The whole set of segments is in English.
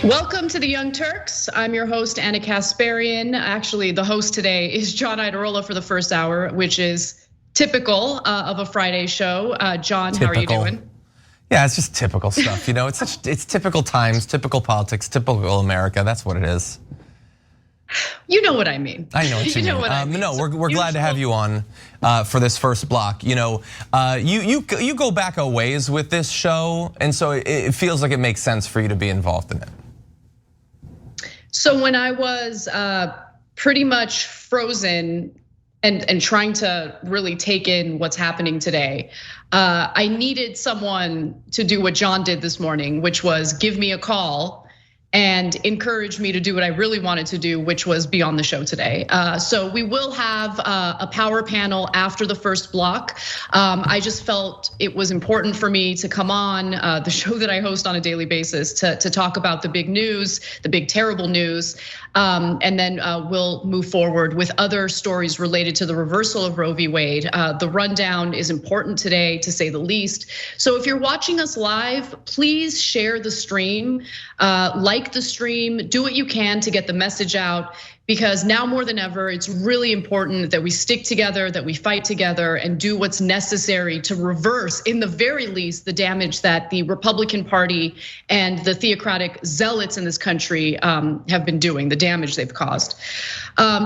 Welcome to the Young Turks. I'm your host, Anna Kasparian. Actually, the host today is John Iadarola for the first hour, which is typical of a Friday show. John, how are you doing? Yeah, it's just typical stuff. You know, it's typical times, typical politics, typical America. That's what it is. You know what I mean. I know what you mean. What I mean. No, we're glad to have you on for this first block. You know, you go back a ways with this show, and so it feels like it makes sense for you to be involved in it. So when I was pretty much frozen and trying to really take in what's happening today, I needed someone to do what John did this morning, which was give me a call and encourage me to do what I really wanted to do, which was be on the show today. So we will have a power panel after the first block. I just felt it was important for me to come on the show that I host on a daily basis to talk about the big news, the big terrible news. And then we'll move forward with other stories related to the reversal of Roe v. Wade. The rundown is important today, to say the least. So if you're watching us live, please share the stream, like the stream, do what you can to get the message out, because now more than ever, it's really important that we stick together, that we fight together and do what's necessary to reverse, in the very least, the damage that the Republican Party and the theocratic zealots in this country have been doing, the damage they've caused.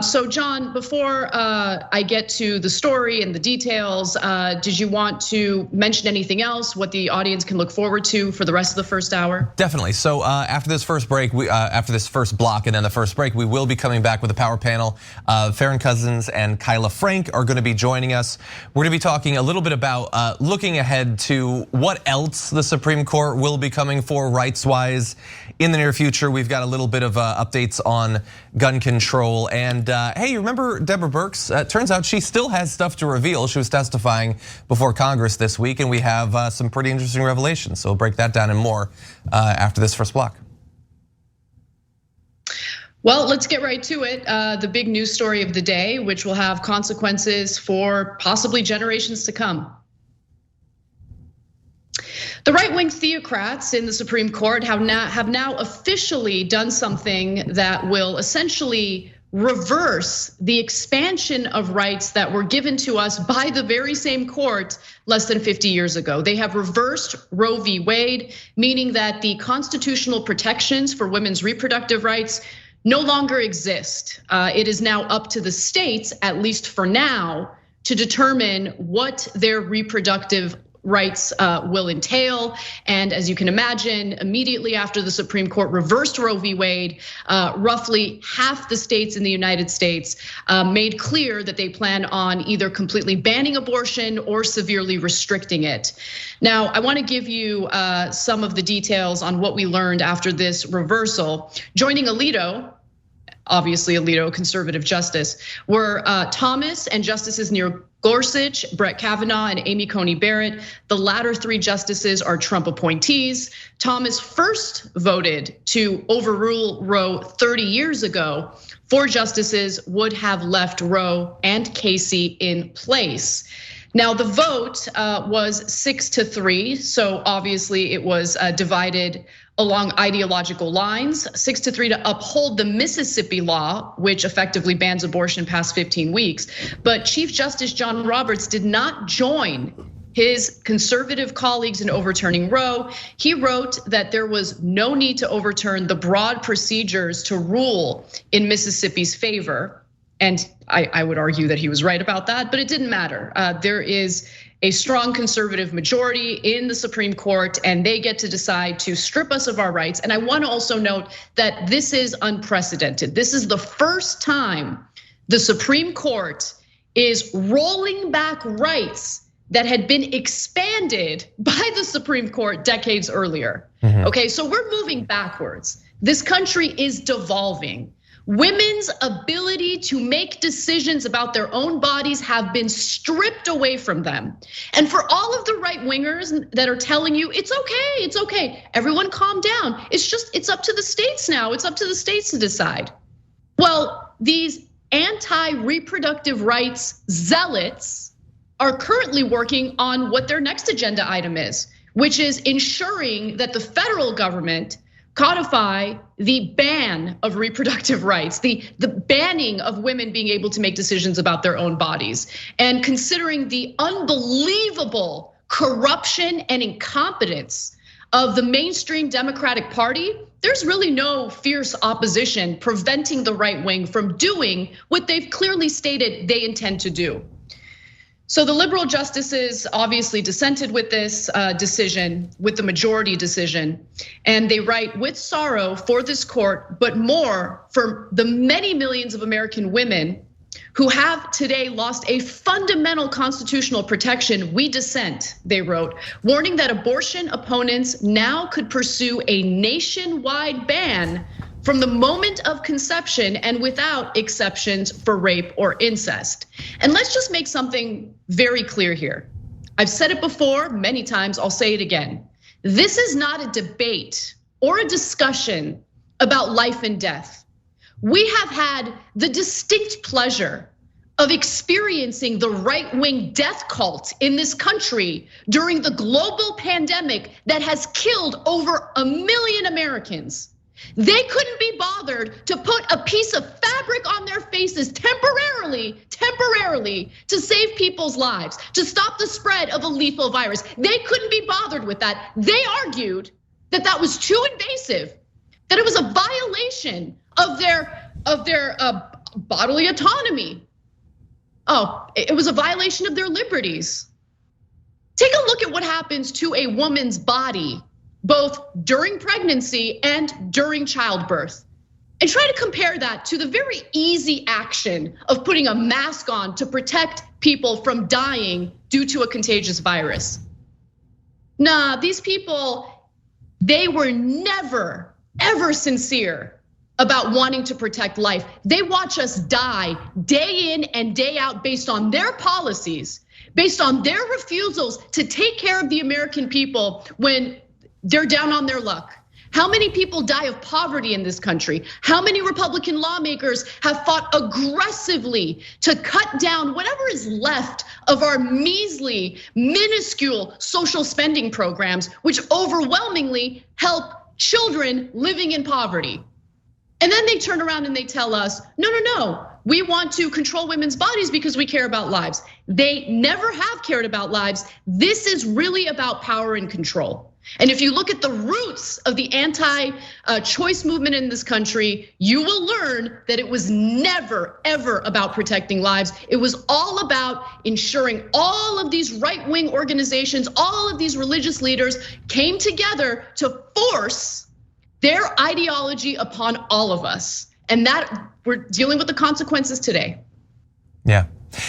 So John, before I get to the story and the details, did you want to mention anything else, what the audience can look forward to for the rest of the first hour? Definitely. So after this first break, after this first block and then the first break, we will be coming back with a power panel. Farron Cousins and Kyla Frank are going to be joining us. We're going to be talking a little bit about looking ahead to what else the Supreme Court will be coming for rights-wise in the near future. We've got a little bit of updates on gun control. And hey, you remember Deborah Birx? Turns out she still has stuff to reveal. She was testifying before Congress this week, and we have some pretty interesting revelations. So we'll break that down and more after this first block. Well, let's get right to it. The big news story of the day, which will have consequences for possibly generations to come. The right-wing theocrats in the Supreme Court have now officially done something that will essentially reverse the expansion of rights that were given to us by the very same court less than 50 years ago. They have reversed Roe v. Wade, meaning that the constitutional protections for women's reproductive rights no longer exist. It is now up to the states, at least for now, to determine what their reproductive rights will entail. And as you can imagine, immediately after the Supreme Court reversed Roe v. Wade, roughly half the states in the United States made clear that they plan on either completely banning abortion or severely restricting it. Now, I want to give you some of the details on what we learned after this reversal. Joining Alito, obviously Alito, conservative justice, were Thomas and Justices Neil Gorsuch, Brett Kavanaugh, and Amy Coney Barrett. The latter three justices are Trump appointees. Thomas first voted to overrule Roe 30 years ago. 4 justices would have left Roe and Casey in place. Now the vote was 6-3, so obviously it was divided along ideological lines, 6-3 to uphold the Mississippi law, which effectively bans abortion past 15 weeks. But Chief Justice John Roberts did not join his conservative colleagues in overturning Roe. He wrote that there was no need to overturn the broad procedures to rule in Mississippi's favor. And I would argue that he was right about that, but it didn't matter. There is a strong conservative majority in the Supreme Court, and they get to decide to strip us of our rights. And I want to also note that this is unprecedented. This is the first time the Supreme Court is rolling back rights that had been expanded by the Supreme Court decades earlier. Okay, so we're moving backwards. This country is devolving. Women's ability to make decisions about their own bodies have been stripped away from them. And for all of the right wingers that are telling you, it's okay, everyone calm down. It's up to the states now. It's up to the states to decide. Well, these anti-reproductive rights zealots are currently working on what their next agenda item is, which is ensuring that the federal government codify the ban of reproductive rights, the banning of women being able to make decisions about their own bodies. And considering the unbelievable corruption and incompetence of the mainstream Democratic Party, there's really no fierce opposition preventing the right wing from doing what they've clearly stated they intend to do. So the liberal justices obviously dissented with this decision, with the majority decision, and they write, with sorrow for this court, but more for the many millions of American women who have today lost a fundamental constitutional protection, we dissent, they wrote, warning that abortion opponents now could pursue a nationwide ban from the moment of conception and without exceptions for rape or incest. And let's just make something very clear here. I've said it before many times, I'll say it again. This is not a debate or a discussion about life and death. We have had the distinct pleasure of experiencing the right-wing death cult in this country during the global pandemic that has killed over 1 million Americans. They couldn't be bothered to put a piece of fabric on their faces temporarily to save people's lives, to stop the spread of a lethal virus. They couldn't be bothered with that. They argued that that was too invasive, that it was a violation of their bodily autonomy. Oh, it was a violation of their liberties. Take a look at what happens to a woman's body, both during pregnancy and during childbirth. And try to compare that to the very easy action of putting a mask on to protect people from dying due to a contagious virus. Nah, these people, they were never, ever sincere about wanting to protect life. They watch us die day in and day out based on their policies, based on their refusals to take care of the American people when they're down on their luck. How many people die of poverty in this country? How many Republican lawmakers have fought aggressively to cut down whatever is left of our measly, minuscule social spending programs, which overwhelmingly help children living in poverty? And then they turn around and they tell us, no, we want to control women's bodies because we care about lives. They never have cared about lives. This is really about power and control. And if you look at the roots of the anti-choice movement in this country, you will learn that it was never, ever about protecting lives. It was all about ensuring all of these right-wing organizations, all of these religious leaders came together to force their ideology upon all of us. And that we're dealing with the consequences today. Yeah,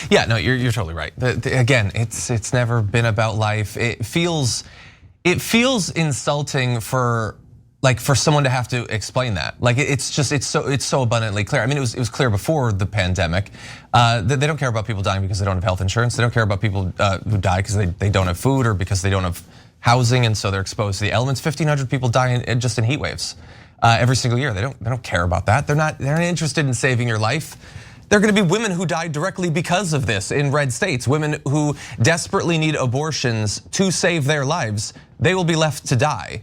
no, you're totally right. Again, it's never been about life. It feels insulting for someone to have to explain that. Like it's so abundantly clear. I mean, it was clear before the pandemic that they don't care about people dying because they don't have health insurance. They don't care about people who die because they don't have food or because they don't have housing and so they're exposed to the elements. 1,500 people die just in heat waves every single year. They don't care about that. They're not interested in saving your life. There are gonna be women who die directly because of this in red states, women who desperately need abortions to save their lives. They will be left to die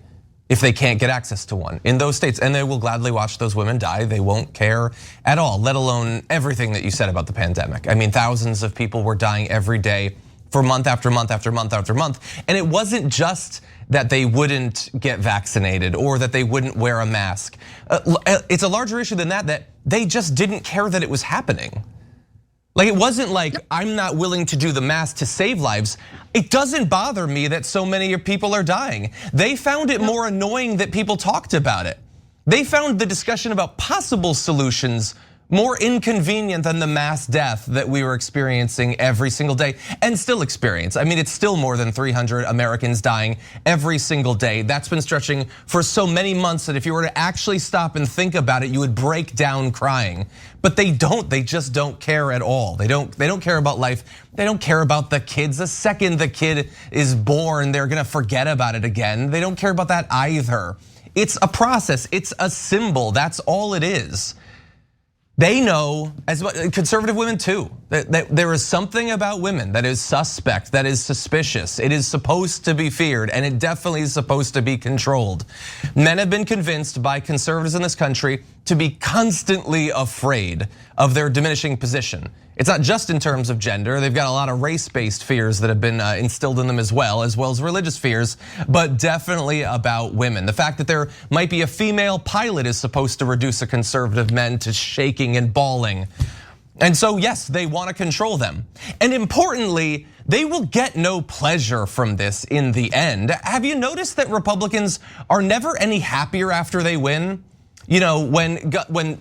if they can't get access to one in those states. And they will gladly watch those women die. They won't care at all, let alone everything that you said about the pandemic. I mean, thousands of people were dying every day for month after month after month after month. And it wasn't just that they wouldn't get vaccinated or that they wouldn't wear a mask. It's a larger issue than that they just didn't care that it was happening. Like it wasn't like I'm not willing to do the mask to save lives. It doesn't bother me that so many people are dying. They found it more annoying that people talked about it. They found the discussion about possible solutions more inconvenient than the mass death that we were experiencing every single day and still experience. I mean, it's still more than 300 Americans dying every single day. That's been stretching for so many months that if you were to actually stop and think about it, you would break down crying. But they don't, they just don't care at all. They don't care about life. They don't care about the kids. The second the kid is born, they're gonna forget about it again. They don't care about that either. It's a process, it's a symbol, that's all it is. They know, as conservative women too, that there is something about women that is suspect, that is suspicious. It is supposed to be feared, and it definitely is supposed to be controlled. Men have been convinced by conservatives in this country to be constantly afraid of their diminishing position. It's not just in terms of gender. They've got a lot of race-based fears that have been instilled in them as well as religious fears, but definitely about women. The fact that there might be a female pilot is supposed to reduce a conservative men to shaking and bawling. And so yes, they want to control them. And importantly, they will get no pleasure from this in the end. Have you noticed that Republicans are never any happier after they win? You know, when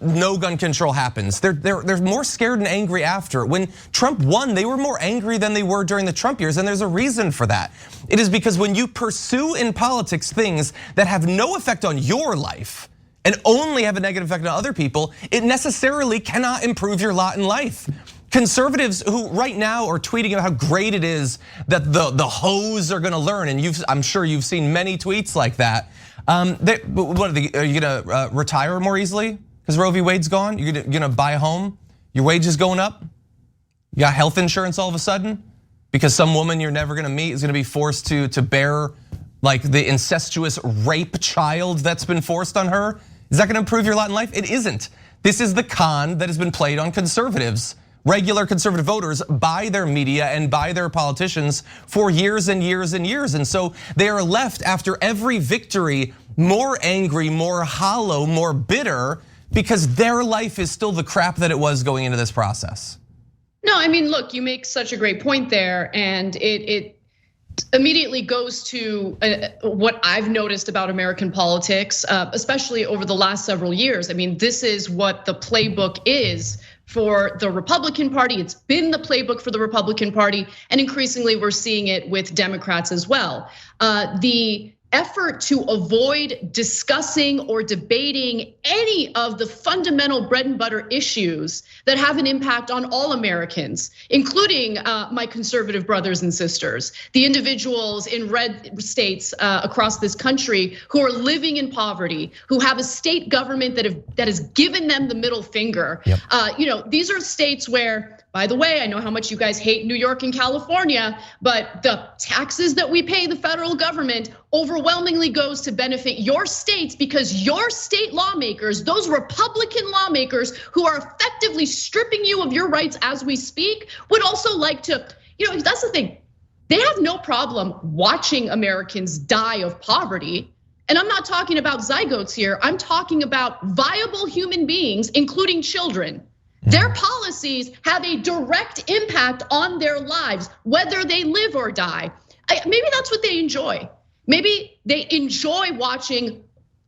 no gun control happens, they're more scared and angry after. When Trump won, they were more angry than they were during the Trump years, and there's a reason for that. It is because when you pursue in politics things that have no effect on your life and only have a negative effect on other people, it necessarily cannot improve your lot in life. Conservatives who right now are tweeting about how great it is that the hoes are gonna learn, and I'm sure you've seen many tweets like that. What are you gonna retire more easily because Roe v. Wade's gone? You're gonna buy a home? Your wage is going up? You got health insurance all of a sudden? Because some woman you're never gonna meet is gonna be forced to bear like the incestuous rape child that's been forced on her? Is that gonna improve your lot in life? It isn't. This is the con that has been played on conservatives, regular conservative voters, by their media and by their politicians for years and years and years. And so they are left after every victory more angry, more hollow, more bitter, because their life is still the crap that it was going into this process. No, I mean, look, you make such a great point there, and it immediately goes to what I've noticed about American politics, especially over the last several years. I mean, this is what the playbook is for the Republican Party. It's been the playbook for the Republican Party, and increasingly we're seeing it with Democrats as well. The effort to avoid discussing or debating any of the fundamental bread and butter issues that have an impact on all Americans, including my conservative brothers and sisters, the individuals in red states across this country who are living in poverty, who have a state government that has given them the middle finger. Yep. You know, these are states where, by the way, I know how much you guys hate New York and California, but the taxes that we pay the federal government overwhelmingly goes to benefit your states, because your state lawmakers, those Republican lawmakers who are effectively stripping you of your rights as we speak, would also like to, you know, that's the thing. They have no problem watching Americans die of poverty. And I'm not talking about zygotes here. I'm talking about viable human beings, including children. Their policies have a direct impact on their lives, whether they live or die. Maybe that's what they enjoy. Maybe they enjoy watching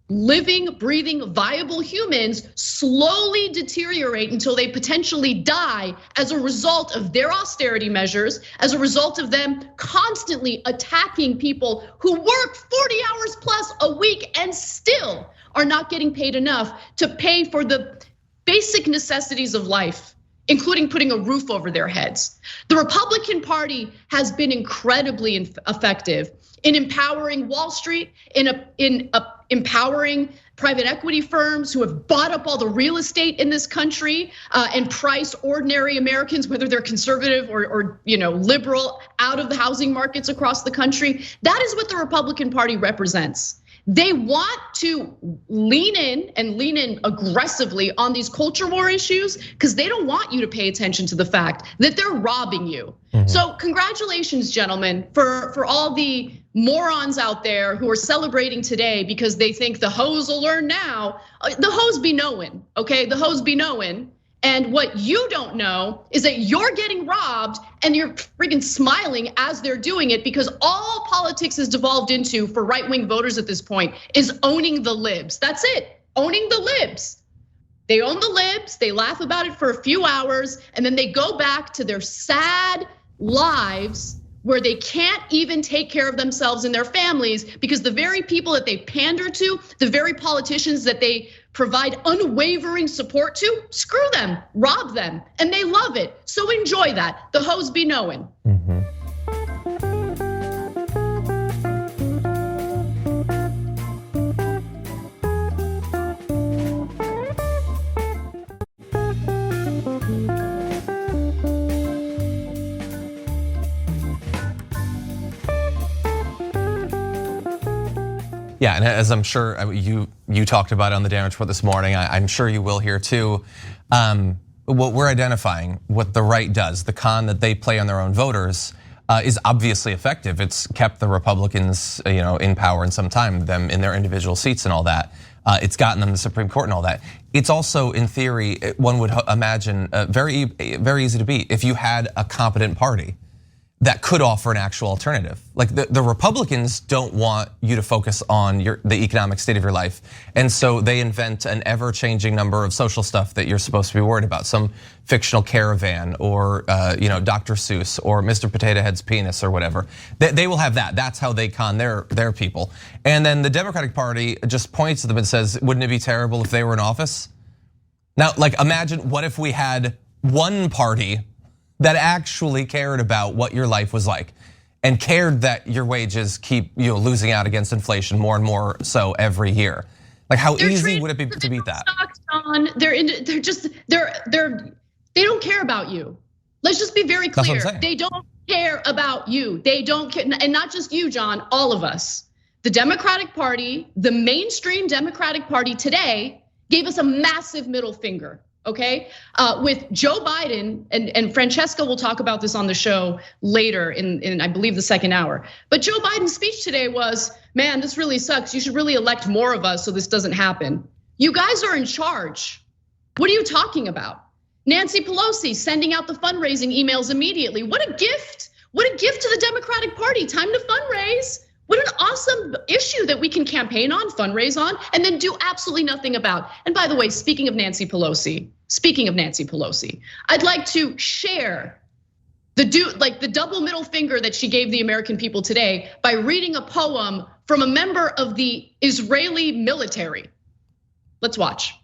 living, breathing, viable humans slowly deteriorate until they potentially die as a result of their austerity measures, as a result of them constantly attacking people who work 40 hours plus a week and still are not getting paid enough to pay for the basic necessities of life, including putting a roof over their heads. The Republican Party has been incredibly effective in empowering Wall Street, in empowering private equity firms who have bought up all the real estate in this country and priced ordinary Americans, whether they're conservative or liberal, out of the housing markets across the country. That is what the Republican Party represents. They want to lean in aggressively on these culture war issues because they don't want you to pay attention to the fact that they're robbing you. Mm-hmm. So congratulations, gentlemen, for all the morons out there who are celebrating today because they think the hoes will learn now. The hoes be knowing, okay? The hoes be knowing. And what you don't know is that you're getting robbed and you're freaking smiling as they're doing it, because all politics is devolved into for right-wing voters at this point is owning the libs. That's it, owning the libs. They own the libs, they laugh about it for a few hours, and then they go back to their sad lives where they can't even take care of themselves and their families because the very people that they pander to, the very politicians that they provide unwavering support to, screw them, rob them, and they love it. So enjoy that. The hoes be knowing. Mm-hmm. Yeah, and as I'm sure you talked about on the Deniers report this morning, I'm sure you will here too. What we're identifying, what the right does, the con that they play on their own voters, is obviously effective. It's kept the Republicans, in power in some time, them in their individual seats and all that. It's gotten them the Supreme Court and all that. It's also, in theory, one would imagine very easy to beat if you had a competent party that could offer an actual alternative. Like the Republicans don't want you to focus on the economic state of your life. And so they invent an ever-changing number of social stuff that you're supposed to be worried about. Some fictional caravan or Dr. Seuss or Mr. Potato Head's penis or whatever. They will have that. That's how they con their people. And then the Democratic Party just points at them and says, wouldn't it be terrible if they were in office? Now, like imagine what if we had one party that actually cared about what your life was like and cared that your wages keep losing out against inflation more and more so every year. Like how easy would it be to beat that? They don't care about you. Let's just be very clear. They don't care about you. They don't care, and not just you, John, all of us. The Democratic Party, the mainstream Democratic Party today gave us a massive middle finger. Okay, with Joe Biden, and Francesca will talk about this on the show later in I believe the second hour. But Joe Biden's speech today was, man, this really sucks. You should really elect more of us so this doesn't happen. You guys are in charge. What are you talking about? Nancy Pelosi sending out the fundraising emails immediately. What a gift. What a gift to the Democratic Party. Time to fundraise. What an awesome issue that we can campaign on, fundraise on, and then do absolutely nothing about. And by the way, speaking of Nancy Pelosi, I'd like to share the double middle finger that she gave the American people today by reading a poem from a member of the Israeli military. Let's watch.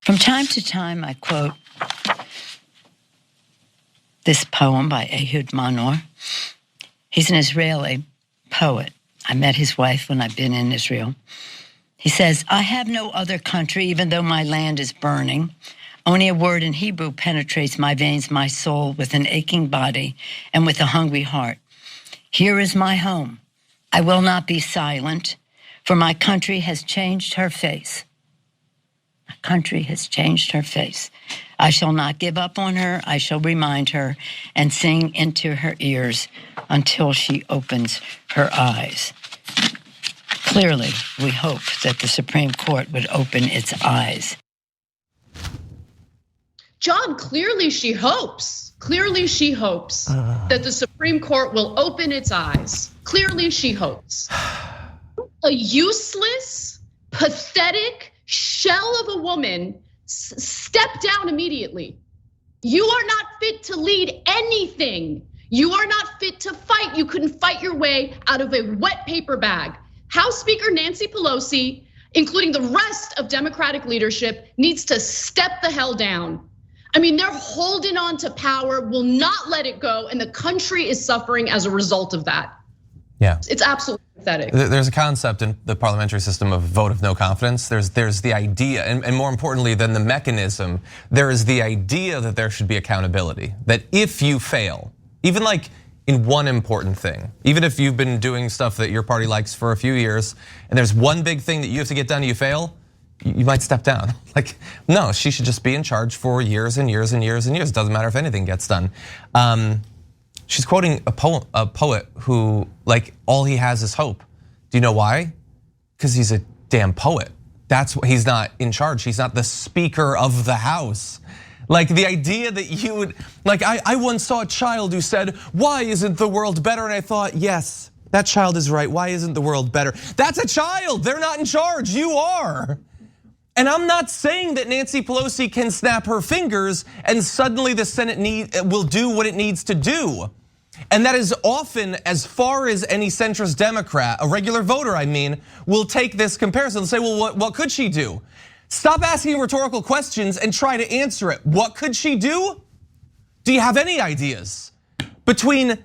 From time to time, I quote this poem by Ehud Manor. He's an Israeli poet. I met his wife when I've been in Israel. He says, I have no other country, even though my land is burning. Only a word in Hebrew penetrates my veins, my soul, with an aching body and with a hungry heart. Here is my home. I will not be silent, for my country has changed her face. My country has changed her face. I shall not give up on her. I shall remind her and sing into her ears until she opens her eyes. Clearly, we hope that the Supreme Court would open its eyes. John, clearly she hopes that the Supreme Court will open its eyes. Clearly she hopes. A useless, pathetic shell of a woman, step down immediately. You are not fit to lead anything. You are not fit to fight. You couldn't fight your way out of a wet paper bag. House Speaker Nancy Pelosi, including the rest of Democratic leadership, needs to step the hell down. I mean, they're holding on to power, will not let it go, and the country is suffering as a result of that. Yeah, it's absolutely pathetic. There's a concept in the parliamentary system of vote of no confidence. There's the idea, and more importantly than the mechanism, there is the idea that there should be accountability. That if you fail, even like in one important thing, even if you've been doing stuff that your party likes for a few years, and there's one big thing that you have to get done and you fail, you might step down. Like, no, she should just be in charge for years and years and years and years. Doesn't matter if anything gets done. She's quoting a poet who, like, all he has is hope. Do you know why? Because he's a damn poet. That's why he's not in charge. He's not the Speaker of the House. Like the idea that you would, like I once saw a child who said, why isn't the world better? And I thought, yes, that child is right. Why isn't the world better? That's a child, they're not in charge, you are. And I'm not saying that Nancy Pelosi can snap her fingers and suddenly the Senate will do what it needs to do. And that is often as far as any centrist Democrat, a regular voter I mean, will take this comparison and say, well, what could she do? Stop asking rhetorical questions and try to answer it. What could she do? Do you have any ideas? Between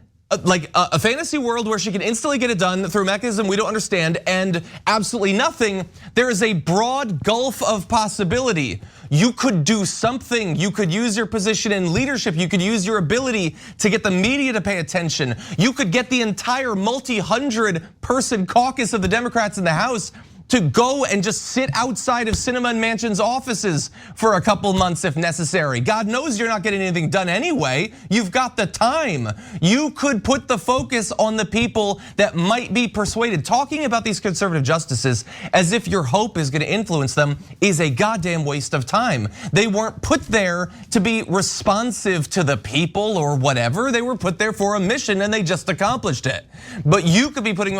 like a fantasy world where she can instantly get it done through a mechanism we don't understand and absolutely nothing, there is a broad gulf of possibility. You could do something. You could use your position in leadership. You could use your ability to get the media to pay attention. You could get the entire multi-100-person caucus of the Democrats in the House to go and just sit outside of Sinema and Manchin's offices for a couple months if necessary. God knows you're not getting anything done anyway. You've got the time. You could put the focus on the people that might be persuaded. Talking about these conservative justices as if your hope is gonna influence them is a goddamn waste of time. They weren't put there to be responsive to the people or whatever. They were put there for a mission and they just accomplished it. But you could be putting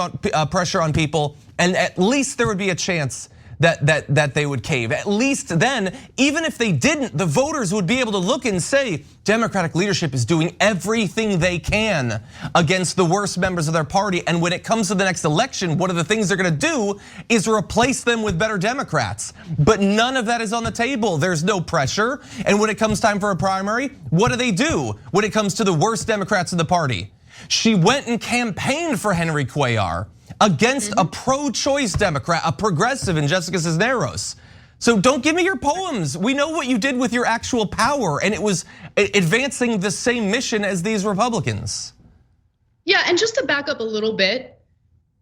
pressure on people, and at least there would be a chance that they would cave. At least then, even if they didn't, the voters would be able to look and say, Democratic leadership is doing everything they can against the worst members of their party. And when it comes to the next election, one of the things they're gonna do is replace them with better Democrats. But none of that is on the table. There's no pressure. And when it comes time for a primary, what do when it comes to the worst Democrats in the party? She went and campaigned for Henry Cuellar against a pro-choice Democrat, a progressive in Jessica Cisneros. So don't give me your poems. We know what you did with your actual power, and it was advancing the same mission as these Republicans. Yeah, and just to back up a little bit,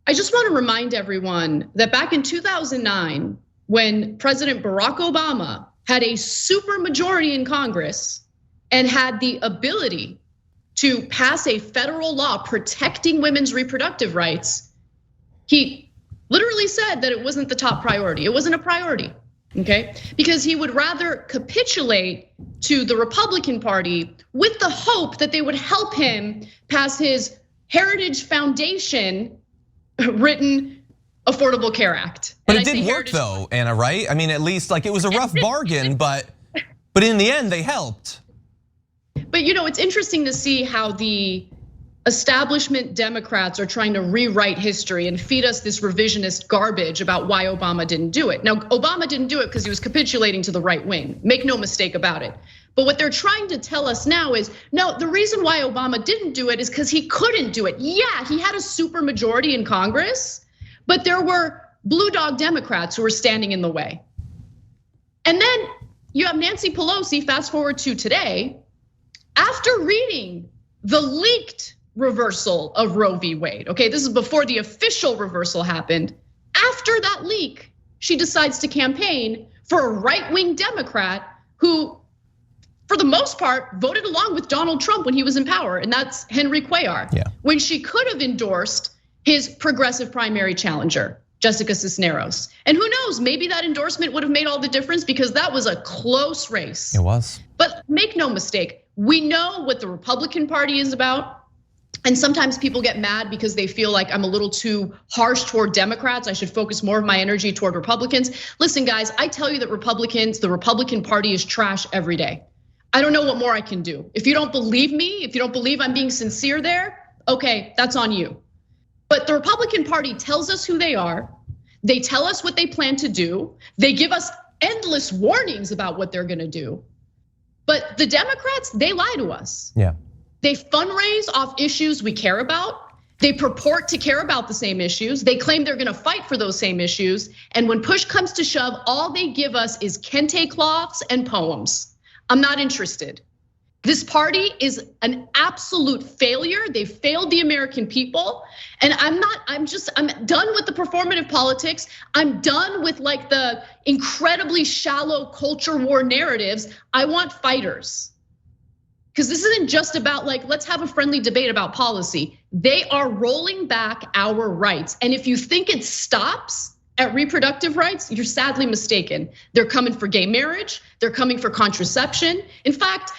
I just want to remind everyone that back in 2009, when President Barack Obama had a super majority in Congress and had the ability to pass a federal law protecting women's reproductive rights, he literally said that it wasn't the top priority. It wasn't a priority, okay? Because he would rather capitulate to the Republican Party with the hope that they would help him pass his Heritage Foundation written Affordable Care Act. But it did work though, Anna, right? I mean, at least like it was a rough bargain, but in the end they helped. But it's interesting to see how the establishment Democrats are trying to rewrite history and feed us this revisionist garbage about why Obama didn't do it. Now, Obama didn't do it because he was capitulating to the right wing. Make no mistake about it. But what they're trying to tell us now is, no, the reason why Obama didn't do it is because he couldn't do it. Yeah, he had a super majority in Congress, but there were blue dog Democrats who were standing in the way. And then you have Nancy Pelosi, fast forward to today, after reading the leaked reversal of Roe v. Wade. Okay, this is before the official reversal happened. After that leak, she decides to campaign for a right-wing Democrat who, for the most part, voted along with Donald Trump when he was in power, and that's Henry Cuellar. Yeah. When she could have endorsed his progressive primary challenger, Jessica Cisneros. And who knows, maybe that endorsement would have made all the difference because that was a close race. It was. But make no mistake, we know what the Republican Party is about. And sometimes people get mad because they feel like I'm a little too harsh toward Democrats. I should focus more of my energy toward Republicans. Listen, guys, I tell you that the Republican Party is trash every day. I don't know what more I can do. If you don't believe me, if you don't believe I'm being sincere there, okay, that's on you. But the Republican Party tells us who they are. They tell us what they plan to do. They give us endless warnings about what they're gonna do. But the Democrats, they lie to us. Yeah. They fundraise off issues we care about. They purport to care about the same issues. They claim they're gonna fight for those same issues. And when push comes to shove, all they give us is kente cloths and poems. I'm not interested. This party is an absolute failure. They failed the American people. And I'm done with the performative politics. I'm done with like the incredibly shallow culture war narratives. I want fighters. Because this isn't just about like, let's have a friendly debate about policy. They are rolling back our rights. And if you think it stops at reproductive rights, you're sadly mistaken. They're coming for gay marriage. They're coming for contraception. In fact,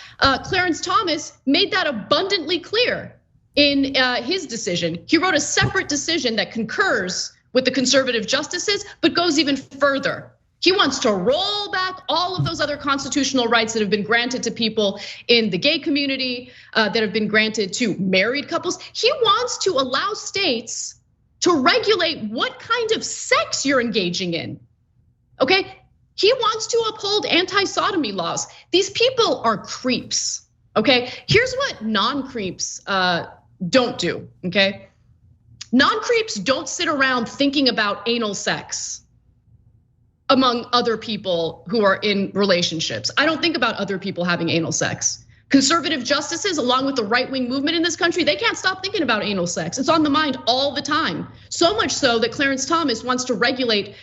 Clarence Thomas made that abundantly clear in his decision. He wrote a separate decision that concurs with the conservative justices, but goes even further. He wants to roll back all of those other constitutional rights that have been granted to people in the gay community, that have been granted to married couples. He wants to allow states to regulate what kind of sex you're engaging in, okay? He wants to uphold anti-sodomy laws. These people are creeps, okay? Here's what non-creeps don't do, okay? Non-creeps don't sit around thinking about anal sex among other people who are in relationships. I don't think about other people having anal sex. Conservative justices, along with the right-wing movement in this country, they can't stop thinking about anal sex. It's on the mind all the time. So much so that Clarence Thomas wants to regulate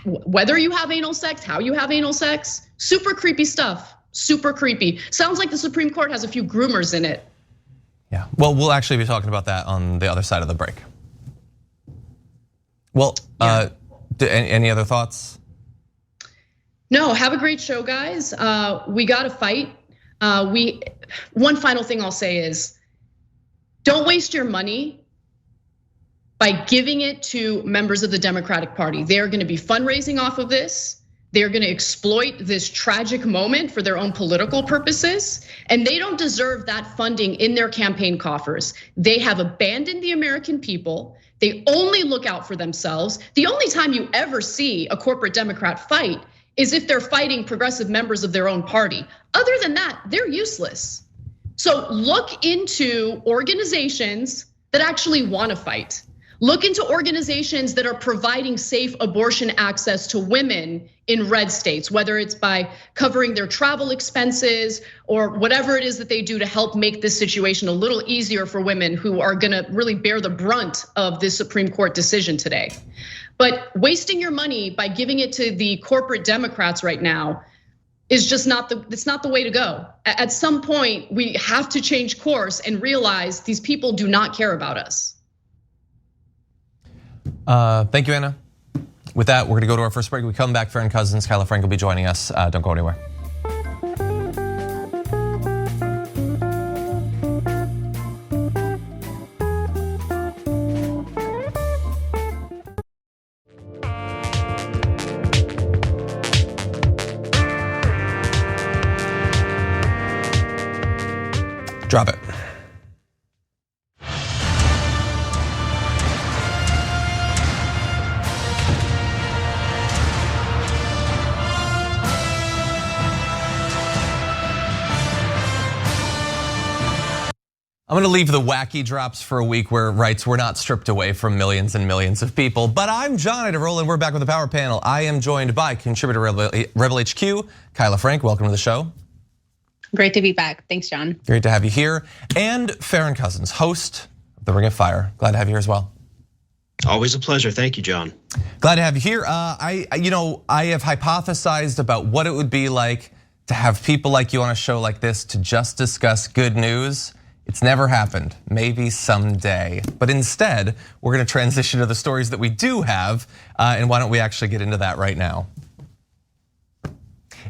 whether you have anal sex, how you have anal sex. Super creepy stuff, super creepy. Sounds like the Supreme Court has a few groomers in it. Yeah, well, we'll actually be talking about that on the other side of the break. Well, any other thoughts? No, have a great show, guys. We gotta fight. One final thing I'll say is, don't waste your money by giving it to members of the Democratic Party. They're gonna be fundraising off of this. They're gonna exploit this tragic moment for their own political purposes, and they don't deserve that funding in their campaign coffers. They have abandoned the American people. They only look out for themselves. The only time you ever see a corporate Democrat fight is if they're fighting progressive members of their own party. Other than that, they're useless. So look into organizations that actually want to fight. Look into organizations that are providing safe abortion access to women in red states, whether it's by covering their travel expenses or whatever it is that they do to help make this situation a little easier for women who are gonna really bear the brunt of this Supreme Court decision today. But wasting your money by giving it to the corporate Democrats right now is just it's not the way to go. At some point, we have to change course and realize these people do not care about us. Thank you, Anna. With that, we're gonna go to our first break. We come back, Farron Cousins, Kyla Frank will be joining us. Don't go anywhere. Drop it. I'm gonna leave the wacky drops for a week where rights were not stripped away from millions and millions of people. But I'm John Iadarola and we're back with the Power Panel. I am joined by contributor Rebel HQ, Kyla Frank. Welcome to the show. Great to be back. Thanks, John. Great to have you here. And Farron Cousins, host of the Ring of Fire. Glad to have you here as well. Always a pleasure. Thank you, John. Glad to have you here. I have hypothesized about what it would be like to have people like you on a show like this to just discuss good news. It's never happened, maybe someday. But instead, we're gonna transition to the stories that we do have, and why don't we actually get into that right now?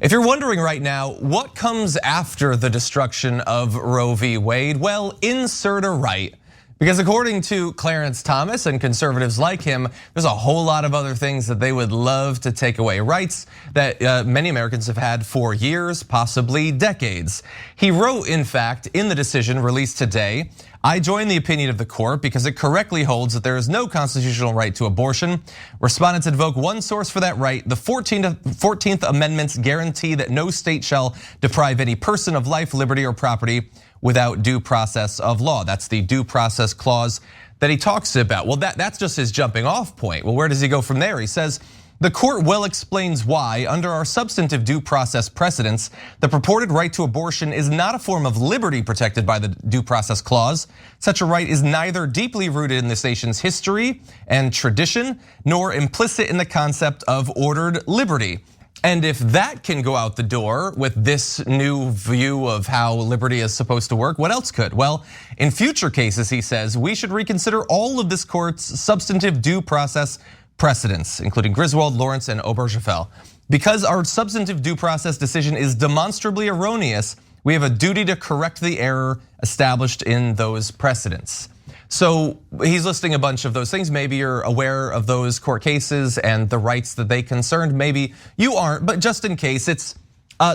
If you're wondering right now, what comes after the destruction of Roe v. Wade? Well, insert a right. Because according to Clarence Thomas and conservatives like him, there's a whole lot of other things that they would love to take away. Rights that many Americans have had for years, possibly decades. He wrote, in fact, in the decision released today, I join the opinion of the court because it correctly holds that there is no constitutional right to abortion. Respondents invoke one source for that right. The 14th Amendment's guarantee that no state shall deprive any person of life, liberty, or property without due process of law. That's the due process clause that he talks about. Well, that's just his jumping off point. Well, where does he go from there? He says, the court well explains why, under our substantive due process precedents, the purported right to abortion is not a form of liberty protected by the due process clause. Such a right is neither deeply rooted in this nation's history and tradition, nor implicit in the concept of ordered liberty. And if that can go out the door with this new view of how liberty is supposed to work, what else could? Well, in future cases, he says, we should reconsider all of this court's substantive due process precedents, including Griswold, Lawrence, and Obergefell. Because our substantive due process decision is demonstrably erroneous, we have a duty to correct the error established in those precedents. So he's listing a bunch of those things. Maybe you're aware of those court cases and the rights that they concerned. Maybe you aren't, but just in case, it's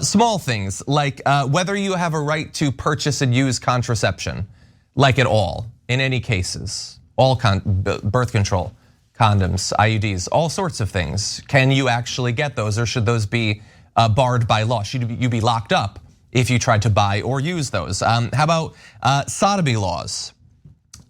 small things like whether you have a right to purchase and use contraception, like at all, in any cases, all birth control, condoms, IUDs, all sorts of things. Can you actually get those, or should those be barred by law? Should you be locked up if you tried to buy or use those? How about sodomy laws?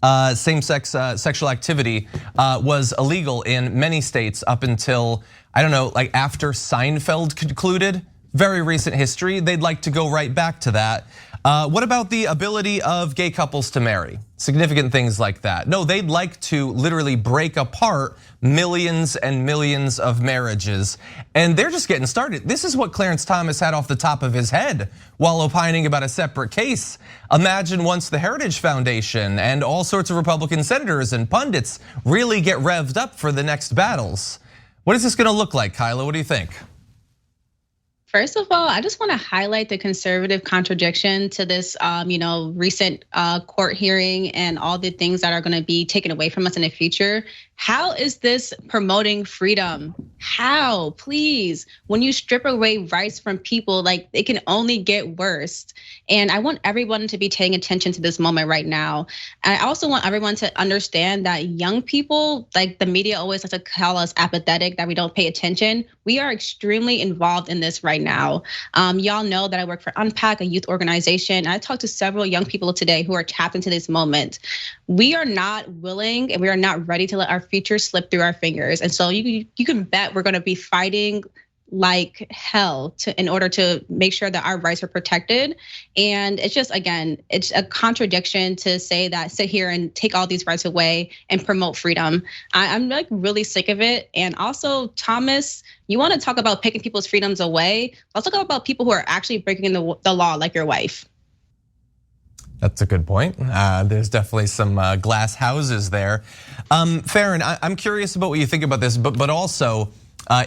same-sex sexual activity was illegal in many states up until, I don't know, like after Seinfeld concluded. Very recent history. They'd like to go right back to that. What about the ability of gay couples to marry? Significant things like that. No, they'd like to literally break apart millions and millions of marriages, and they're just getting started. This is what Clarence Thomas had off the top of his head while opining about a separate case. Imagine once the Heritage Foundation and all sorts of Republican senators and pundits really get revved up for the next battles. What is this gonna look like, Kyla? What do you think? First of all, I just want to highlight the conservative contradiction to this, recent court hearing and all the things that are going to be taken away from us in the future. How is this promoting freedom? How, please? When you strip away rights from people, like it can only get worse. And I want everyone to be paying attention to this moment right now. And I also want everyone to understand that young people, like the media always likes to call us apathetic, that we don't pay attention. We are extremely involved in this right now. Y'all know that I work for Unpack, a youth organization. I talked to several young people today who are tapped into this moment. We are not willing and we are not ready to let our future slip through our fingers. And so you can bet we're gonna be fighting like hell in order to make sure that our rights are protected. And it's just, again, it's a contradiction to say that, sit here and take all these rights away and promote freedom. I'm like really sick of it. And also, Thomas, you wanna talk about taking people's freedoms away? Let's talk about people who are actually breaking the law, like your wife. That's a good point. There's definitely some glass houses there. Farron, I'm curious about what you think about this, but also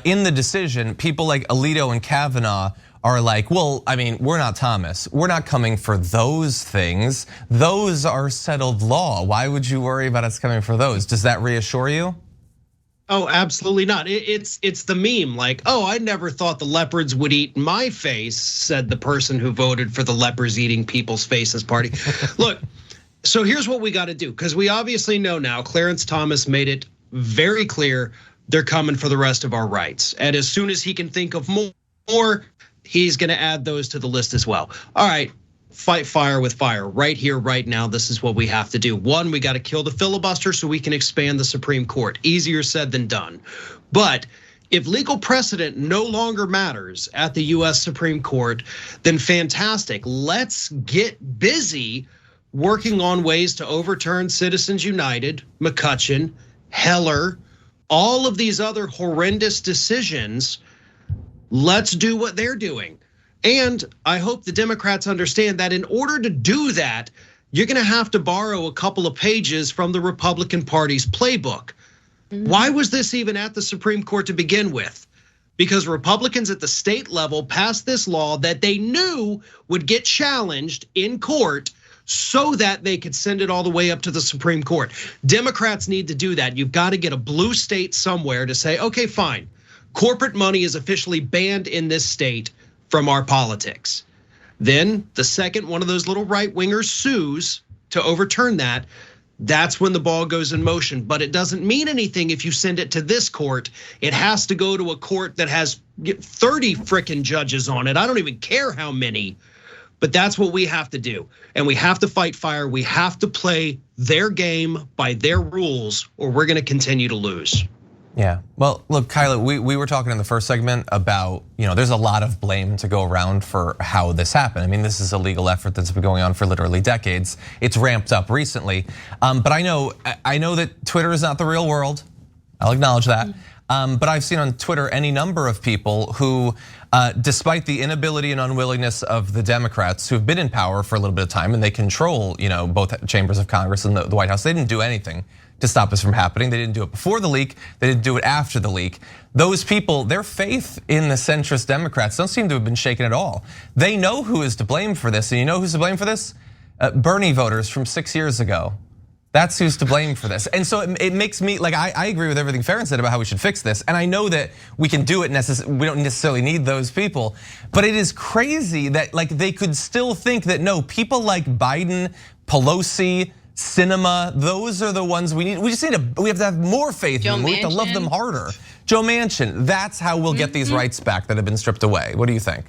in the decision, people like Alito and Kavanaugh are like, well, I mean, we're not Thomas. We're not coming for those things. Those are settled law. Why would you worry about us coming for those? Does that reassure you? Oh, absolutely not. It's the meme like, oh, I never thought the leopards would eat my face, said the person who voted for the leopards eating people's faces party. Look, so here's what we got to do, because we obviously know now Clarence Thomas made it very clear they're coming for the rest of our rights. And as soon as he can think of more, he's gonna add those to the list as well. All right, fight fire with fire. Right here, right now, this is what we have to do. One, we gotta kill the filibuster so we can expand the Supreme Court. Easier said than done. But if legal precedent no longer matters at the US Supreme Court, then fantastic. Let's get busy working on ways to overturn Citizens United, McCutcheon, Heller, all of these other horrendous decisions. Let's do what they're doing. And I hope the Democrats understand that in order to do that, you're gonna have to borrow a couple of pages from the Republican Party's playbook. Why was this even at the Supreme Court to begin with? Because Republicans at the state level passed this law that they knew would get challenged in court so that they could send it all the way up to the Supreme Court. Democrats need to do that. You've got to get a blue state somewhere to say, okay, fine. Corporate money is officially banned in this state from our politics. Then the second one of those little right wingers sues to overturn that, that's when the ball goes in motion. But it doesn't mean anything if you send it to this court. It has to go to a court that has 30 frickin' judges on it. I don't even care how many. But that's what we have to do. And we have to fight fire. We have to play their game by their rules, or we're gonna continue to lose. Yeah, well, look, Kyla, we were talking in the first segment about, there's a lot of blame to go around for how this happened. I mean, this is a legal effort that's been going on for literally decades. It's ramped up recently, but I know that Twitter is not the real world. I'll acknowledge that. But I've seen on Twitter any number of people who, despite the inability and unwillingness of the Democrats who have been in power for a little bit of time and they control, both chambers of Congress and the White House, they didn't do anything to stop this from happening. They didn't do it before the leak. They didn't do it after the leak. Those people, their faith in the centrist Democrats don't seem to have been shaken at all. They know who is to blame for this, and you know who's to blame for this? Bernie voters from 6 years ago. That's who's to blame for this. And so it makes me, like, I agree with everything Farron said about how we should fix this. And I know that we can do it, we don't necessarily need those people. But it is crazy that they could still think that no, people like Biden, Pelosi, Sinema, those are the ones we need. We have to have more faith in them. We have to love them harder. Joe Manchin, that's how we'll get these rights back that have been stripped away. What do you think?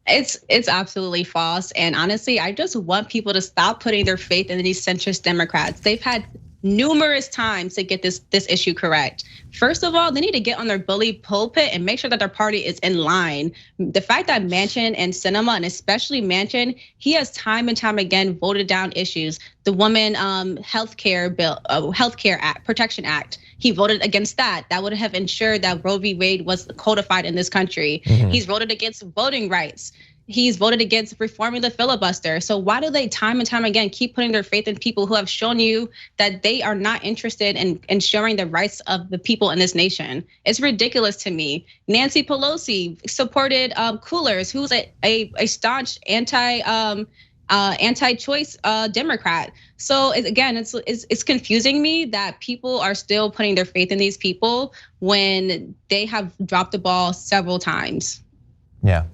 It's absolutely false. And honestly, I just want people to stop putting their faith in these centrist Democrats. They've had numerous times to get this issue correct. First of all, they need to get on their bully pulpit and make sure that their party is in line. The fact that Manchin and Sinema, and especially Manchin, he has time and time again voted down issues. The Women Healthcare Bill, Healthcare Act, Protection Act. He voted against that. That would have ensured that Roe v. Wade was codified in this country. He's voted against voting rights. He's voted against reforming the filibuster. So why do they time and time again keep putting their faith in people who have shown you that they are not interested in ensuring the rights of the people in this nation? It's ridiculous to me. Nancy Pelosi supported Coolers, who's a staunch anti-choice Democrat. So again, it's confusing me that people are still putting their faith in these people when they have dropped the ball several times. Yeah,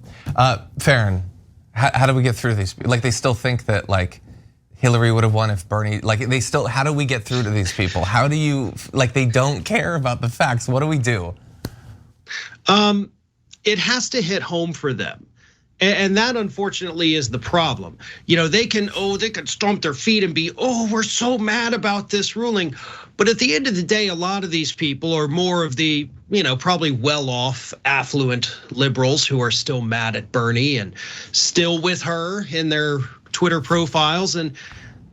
Farron, how do we get through these? Like they still think that like Hillary would have won if Bernie, like they still, how do we get through to these people? How do you, like they don't care about the facts, what do we do? It has to hit home for them. And that unfortunately is the problem. They can stomp their feet and be, we're so mad about this ruling. But at the end of the day, a lot of these people are more of the, probably well-off, affluent liberals who are still mad at Bernie and still with her in their Twitter profiles. And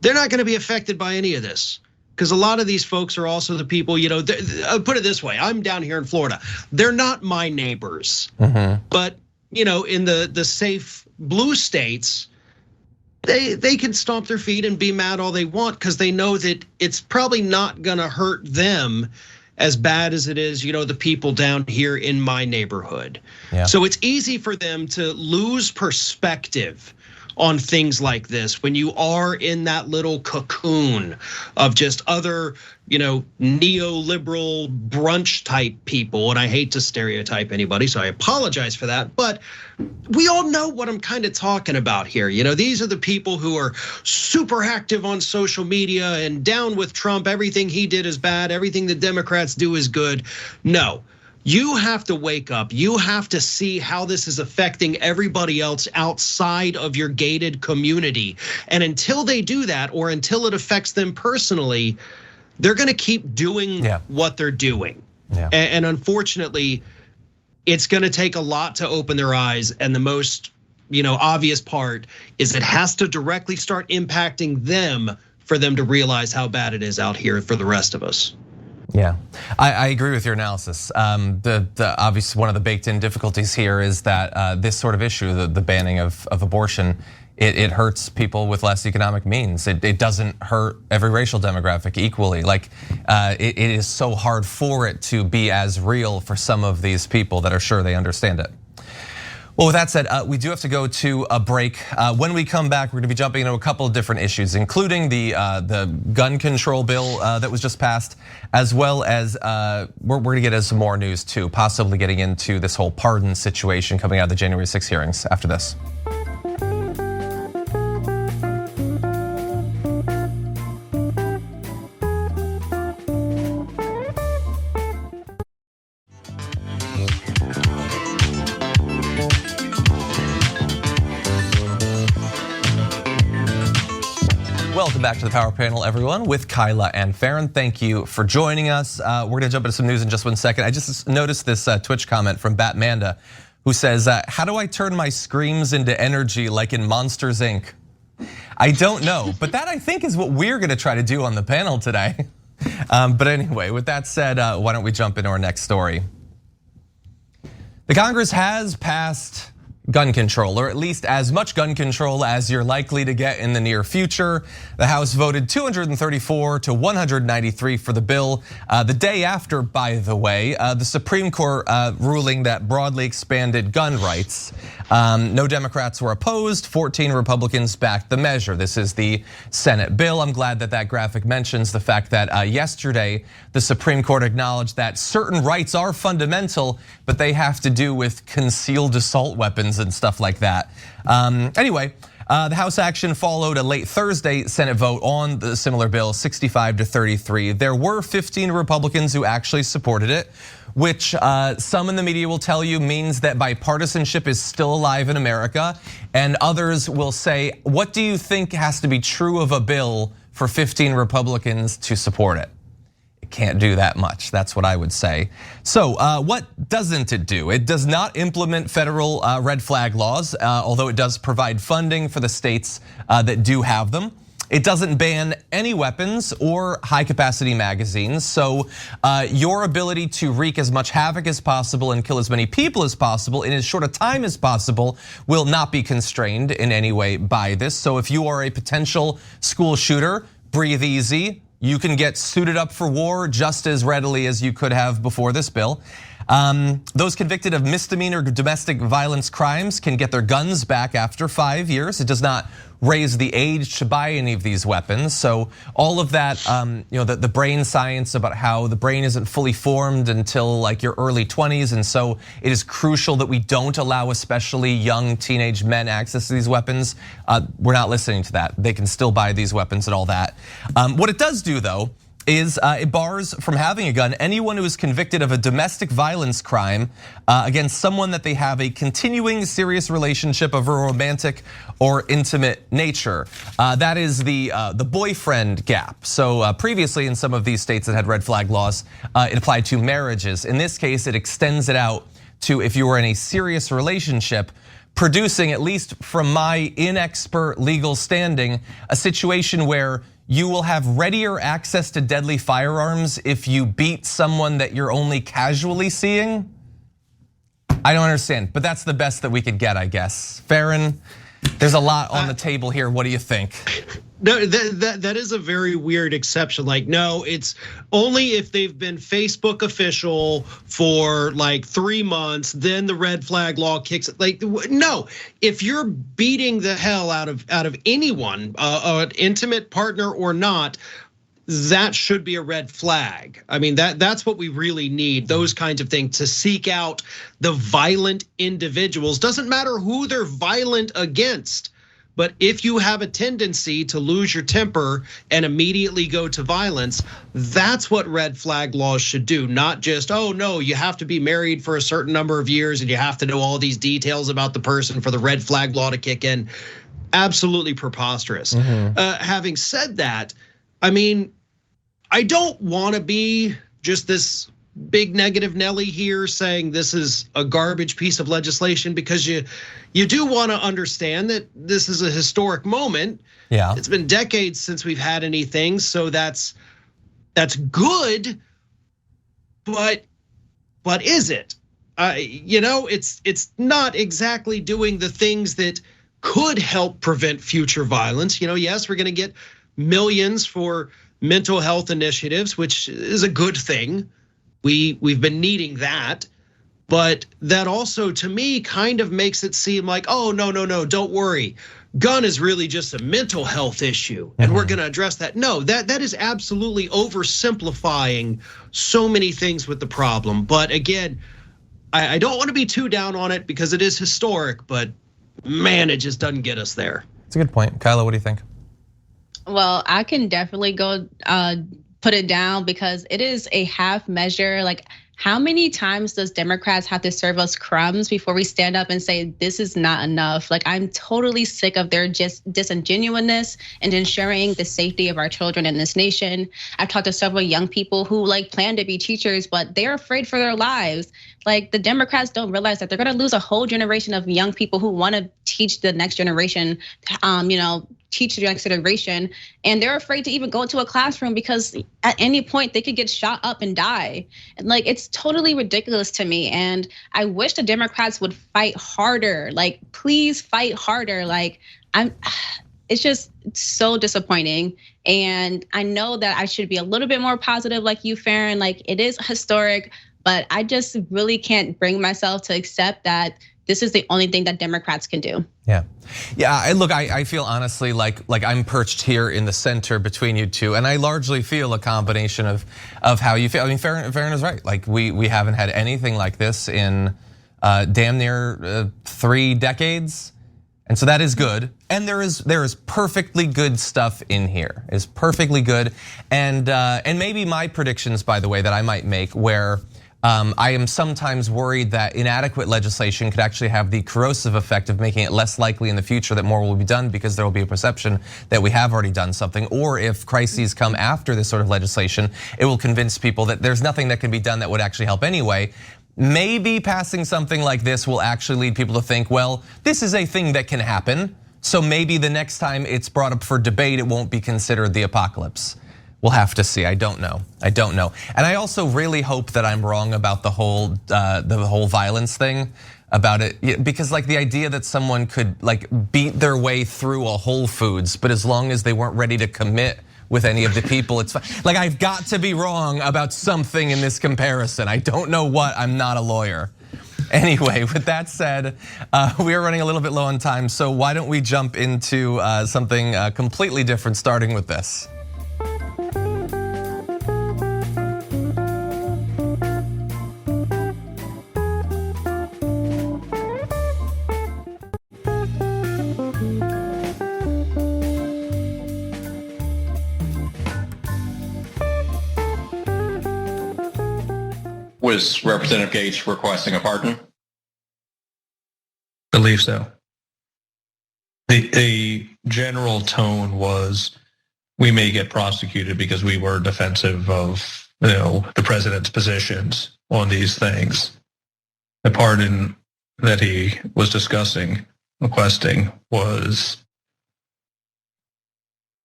they're not gonna be affected by any of this. Because a lot of these folks are also the people, I'll put it this way, I'm down here in Florida. They're not my neighbors, but in the safe blue states, they can stomp their feet and be mad all they want because they know that it's probably not gonna hurt them as bad as it is, the people down here in my neighborhood. Yeah. So it's easy for them to lose perspective on things like this when you are in that little cocoon of just other, neoliberal brunch type people. And I hate to stereotype anybody, so I apologize for that. But we all know what I'm kind of talking about here. These are the people who are super active on social media and down with Trump. Everything he did is bad. Everything the Democrats do is good. No. You have to wake up. You have to see how this is affecting everybody else outside of your gated community. And until they do that, or until it affects them personally, they're gonna keep doing what they're doing. Yeah. And unfortunately, it's gonna take a lot to open their eyes. And the most obvious part is it has to directly start impacting them for them to realize how bad it is out here for the rest of us. Yeah, I agree with your analysis. The obvious one of the baked-in difficulties here is that this sort of issue, the banning of abortion, it hurts people with less economic means. It doesn't hurt every racial demographic equally. Like it is so hard for it to be as real for some of these people that are sure they understand it. Well, with that said, we do have to go to a break. When we come back, we're gonna be jumping into a couple of different issues, including the gun control bill that was just passed, as well as we're gonna get into some more news too, possibly getting into this whole pardon situation coming out of the January 6 hearings after this. Welcome back to the Power Panel, everyone, with Kyla and Farron. Thank you for joining us. We're gonna jump into some news in just 1 second. I just noticed this Twitch comment from Batmanda, who says, how do I turn my screams into energy like in Monsters, Inc? I don't know, but that I think is what we're gonna try to do on the panel today. But anyway, with that said, why don't we jump into our next story? The Congress has passed gun control, or at least as much gun control as you're likely to get in the near future. The House voted 234 to 193 for the bill. The day after, by the way, the Supreme Court ruling that broadly expanded gun rights. No Democrats were opposed, 14 Republicans backed the measure. This is the Senate bill. I'm glad that that graphic mentions the fact that yesterday, the Supreme Court acknowledged that certain rights are fundamental, but they have to do with concealed assault weapons and stuff like that. Anyway, the House action followed a late Thursday Senate vote on the similar bill, 65 to 33. There were 15 Republicans who actually supported it. which some in the media will tell you means that bipartisanship is still alive in America. And others will say, what do you think has to be true of a bill for 15 Republicans to support it? It can't do that much, that's what I would say. So what doesn't it do? It does not implement federal red flag laws, although it does provide funding for the states that do have them. It doesn't ban any weapons or high capacity magazines. So your ability to wreak as much havoc as possible and kill as many people as possible in as short a time as possible will not be constrained in any way by this. So if you are a potential school shooter, breathe easy. You can get suited up for war just as readily as you could have before this bill. Those convicted of misdemeanor domestic violence crimes can get their guns back after 5 years. It does not raise the age to buy any of these weapons. So all of that, the brain science about how the brain isn't fully formed until like your early 20s. And so it is crucial that we don't allow especially young teenage men access to these weapons. We're not listening to that. They can still buy these weapons and all that. What it does do though, is it bars from having a gun anyone who is convicted of a domestic violence crime against someone that they have a continuing serious relationship of a romantic or intimate nature. That is the boyfriend gap. So previously in some of these states that had red flag laws, it applied to marriages. In this case, it extends it out to if you were in a serious relationship, producing, at least from my inexpert legal standing, a situation where you will have readier access to deadly firearms if you beat someone that you're only casually seeing. I don't understand, but that's the best that we could get, I guess. Farron, there's a lot on the table here. What do you think? No, that is a very weird exception. Like, no, it's only if they've been Facebook official for like 3 months, then the red flag law kicks. Like, no, if you're beating the hell out of anyone, an intimate partner or not, that should be a red flag. I mean, that's what we really need, those kinds of things, to seek out the violent individuals. Doesn't matter who they're violent against. But if you have a tendency to lose your temper and immediately go to violence, that's what red flag laws should do. Not just, oh no, you have to be married for a certain number of years and you have to know all these details about the person for the red flag law to kick in. Absolutely preposterous. Having said that, I mean, I don't want to be just this big negative Nelly here saying this is a garbage piece of legislation, because you do want to understand that this is a historic moment. Yeah, it's been decades since we've had anything, so that's good. But is it? It's not exactly doing the things that could help prevent future violence. Yes, we're going to get millions for mental health initiatives, which is a good thing. We've been needing that, but that also to me kind of makes it seem like, oh no, don't worry. Gun is really just a mental health issue and we're gonna address that. No, that is absolutely oversimplifying so many things with the problem. But again, I don't want to be too down on it because it is historic, but man, it just doesn't get us there. It's a good point. Kyla, what do you think? Well, I can definitely go put it down because it is a half measure. Like, how many times does Democrats have to serve us crumbs before we stand up and say this is not enough? Like, I'm totally sick of their just disingenuousness and ensuring the safety of our children in this nation. I've talked to several young people who plan to be teachers, but they're afraid for their lives. Like, the Democrats don't realize that they're gonna lose a whole generation of young people who wanna teach the next generation, teach the next generation, and they're afraid to even go into a classroom because at any point they could get shot up and die. And like, it's totally ridiculous to me. And I wish the Democrats would fight harder. Like, please fight harder. Like, it's just so disappointing. And I know that I should be a little bit more positive like you, Farron. Like, it is historic, but I just really can't bring myself to accept that this is the only thing that Democrats can do. Yeah. Look, I feel honestly like I'm perched here in the center between you two, and I largely feel a combination of how you feel. I mean, Farron is right. Like, we haven't had anything like this in damn near 3 decades, and so that is good. And there is perfectly good stuff in here. It's perfectly good, and maybe my predictions, by the way, that I might make where I am sometimes worried that inadequate legislation could actually have the corrosive effect of making it less likely in the future that more will be done because there will be a perception that we have already done something. Or if crises come after this sort of legislation, it will convince people that there's nothing that can be done that would actually help anyway. Maybe passing something like this will actually lead people to think, well, this is a thing that can happen. So maybe the next time it's brought up for debate, it won't be considered the apocalypse. We'll have to see. I don't know. And I also really hope that I'm wrong about the whole violence thing about it, because like the idea that someone could like beat their way through a Whole Foods, but as long as they weren't ready to commit with any of the people, it's fine. Like I've got to be wrong about something in this comparison. I don't know what. I'm not a lawyer. Anyway, with that said, we are running a little bit low on time, so why don't we jump into something completely different, starting with this. Was Representative Gates requesting a pardon? Believe so. The general tone was, we may get prosecuted because we were defensive of the president's positions on these things. The pardon that he was requesting was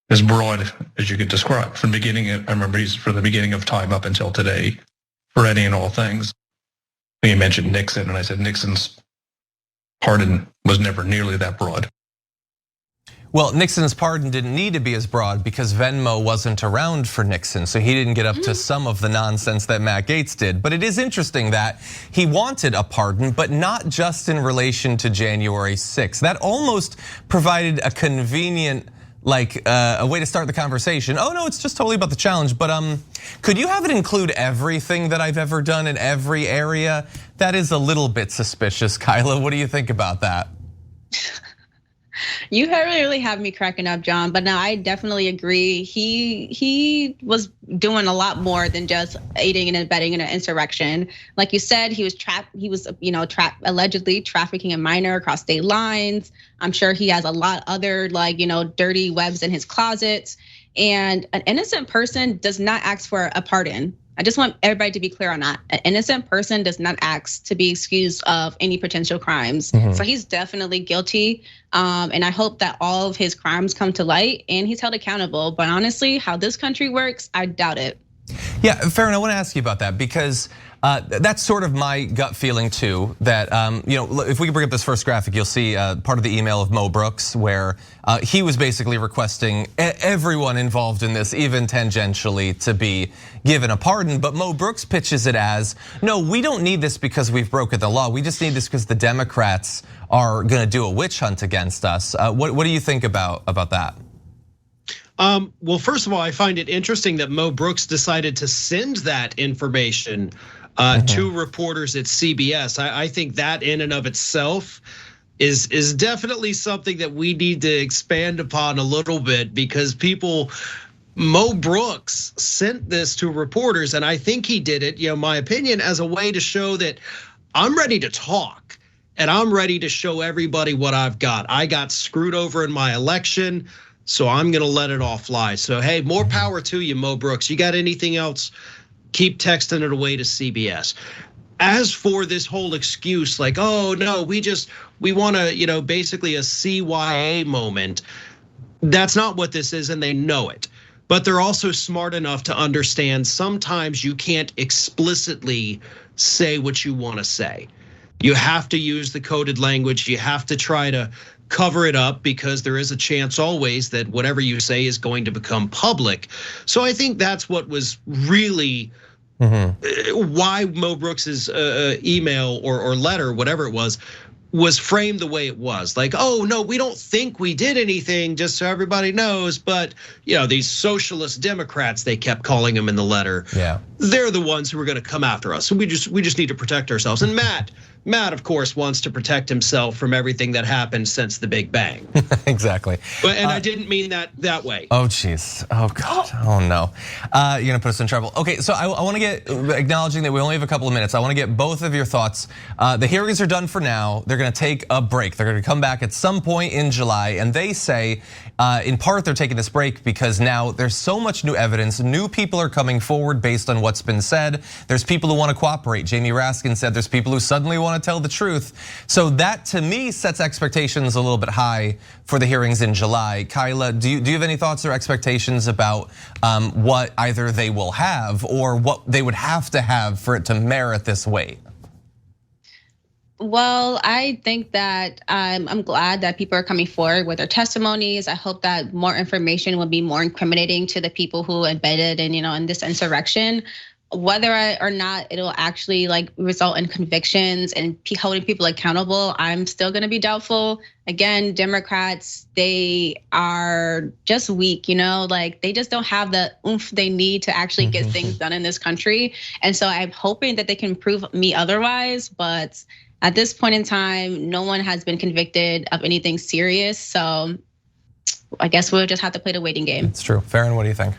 as broad as you could describe. From the beginning, I remember he's from the beginning of time up until today, for any and all things. You mentioned Nixon, and I said Nixon's pardon was never nearly that broad. Well, Nixon's pardon didn't need to be as broad because Venmo wasn't around for Nixon, so he didn't get up to some of the nonsense that Matt Gaetz did. But it is interesting that he wanted a pardon, but not just in relation to January 6th. That almost provided a convenient a way to start the conversation. Oh no, it's just totally about the challenge. But could you have it include everything that I've ever done in every area? That is a little bit suspicious, Kyla. What do you think about that? You really have me cracking up, John. But no, I definitely agree. He was doing a lot more than just aiding and abetting in an insurrection. Like you said, he was allegedly trafficking a minor across state lines. I'm sure he has a lot other dirty webs in his closets. And an innocent person does not ask for a pardon. I just want everybody to be clear on that. An innocent person does not ask to be excused of any potential crimes. So he's definitely guilty. And I hope that all of his crimes come to light and he's held accountable. But honestly, how this country works, I doubt it. Yeah, Farron, I want to ask you about that because that's sort of my gut feeling too. That if we can bring up this first graphic, you'll see part of the email of Mo Brooks where he was basically requesting everyone involved in this, even tangentially, to be given a pardon. But Mo Brooks pitches it as, no, we don't need this because we've broken the law. We just need this because the Democrats are going to do a witch hunt against us. What do you think about that? Well, first of all, I find it interesting that Mo Brooks decided to send that information to reporters at CBS. I think that in and of itself is definitely something that we need to expand upon a little bit because Mo Brooks sent this to reporters, and I think he did it, my opinion, as a way to show that I'm ready to talk and I'm ready to show everybody what I've got. I got screwed over in my election, so I'm gonna let it all fly. So hey, more power to you, Mo Brooks. You got anything else? Keep texting it away to CBS. As for this whole excuse, like, oh no, we want to, basically a CYA moment. That's not what this is, and they know it. But they're also smart enough to understand sometimes you can't explicitly say what you want to say. You have to use the coded language. You have to try to cover it up because there is a chance always that whatever you say is going to become public. So I think that's what was really why Mo Brooks's email or letter, whatever it was framed the way it was. Like, oh no, we don't think we did anything, just so everybody knows. But these socialist Democrats, they kept calling them in the letter. Yeah, they're the ones who are going to come after us. So we just need to protect ourselves. And Matt, Matt, of course, wants to protect himself from everything that happened since the Big Bang. Exactly. And I didn't mean that way. Oh, jeez. Oh, God. Oh, no. You're going to put us in trouble. Okay, so I want to get, acknowledging that we only have a couple of minutes, I want to get both of your thoughts. The hearings are done for now. They're going to take a break. They're going to come back at some point in July. And they say, in part, they're taking this break because now there's so much new evidence. New people are coming forward based on what's been said. There's people who want to cooperate. Jamie Raskin said there's people who suddenly want to tell the truth. So that, to me, sets expectations a little bit high for the hearings in July. Kyla, do you have any thoughts or expectations about what either they will have or what they would have to have for it to merit this weight? Well, I think that I'm glad that people are coming forward with their testimonies. I hope that more information will be more incriminating to the people who embedded in this insurrection. Whether or not it'll actually result in convictions and holding people accountable, I'm still gonna be doubtful. Again, Democrats, they are just weak, they just don't have the oomph they need to actually get things done in this country. And so I'm hoping that they can prove me otherwise, but at this point in time, no one has been convicted of anything serious. So I guess we'll just have to play the waiting game. It's true. Farron, what do you think?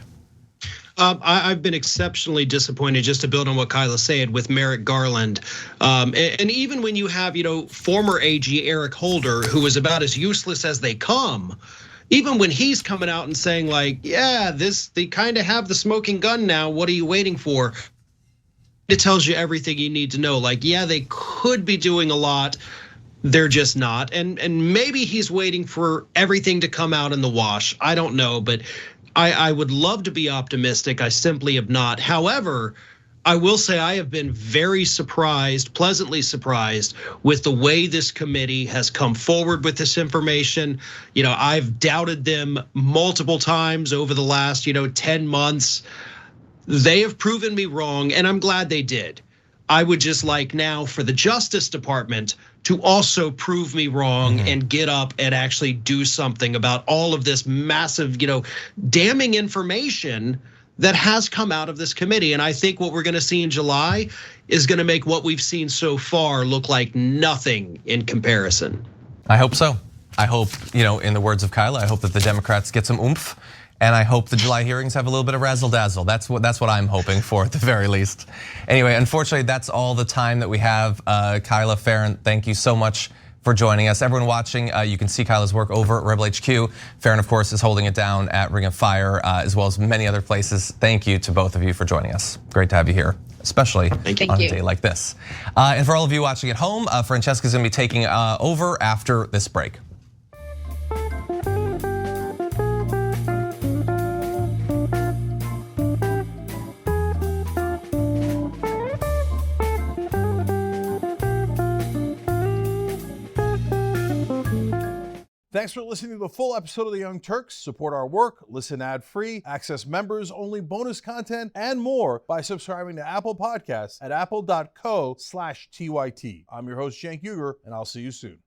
I've been exceptionally disappointed, just to build on what Kyla said, with Merrick Garland. And even when you have, former AG Eric Holder, who is about as useless as they come, even when he's coming out and saying yeah, they kind of have the smoking gun now, what are you waiting for? It tells you everything you need to know. Yeah, they could be doing a lot. They're just not. And maybe he's waiting for everything to come out in the wash. I don't know, but I would love to be optimistic. I simply have not. However, I will say I have been very surprised, pleasantly surprised with the way this committee has come forward with this information. I've doubted them multiple times over the last, 10 months. They have proven me wrong, and I'm glad they did. I would just like now for the Justice Department to also prove me wrong and get up and actually do something about all of this massive, damning information that has come out of this committee. And I think what we're gonna see in July is gonna make what we've seen so far look like nothing in comparison. I hope so. I hope, in the words of Kyla, I hope that the Democrats get some oomph. And I hope the July hearings have a little bit of razzle dazzle. That's what I'm hoping for at the very least. Anyway, unfortunately, that's all the time that we have. Kyla, Farron, thank you so much for joining us. Everyone watching, you can see Kyla's work over at Rebel HQ. Farron, of course, is holding it down at Ring of Fire, as well as many other places. Thank you to both of you for joining us. Great to have you here, especially on a day like this. And for all of you watching at home, Francesca's gonna be taking over after this break. Thanks for listening to the full episode of The Young Turks. Support our work, listen ad-free, access members-only bonus content, and more by subscribing to Apple Podcasts at apple.co/TYT. I'm your host, Cenk, and I'll see you soon.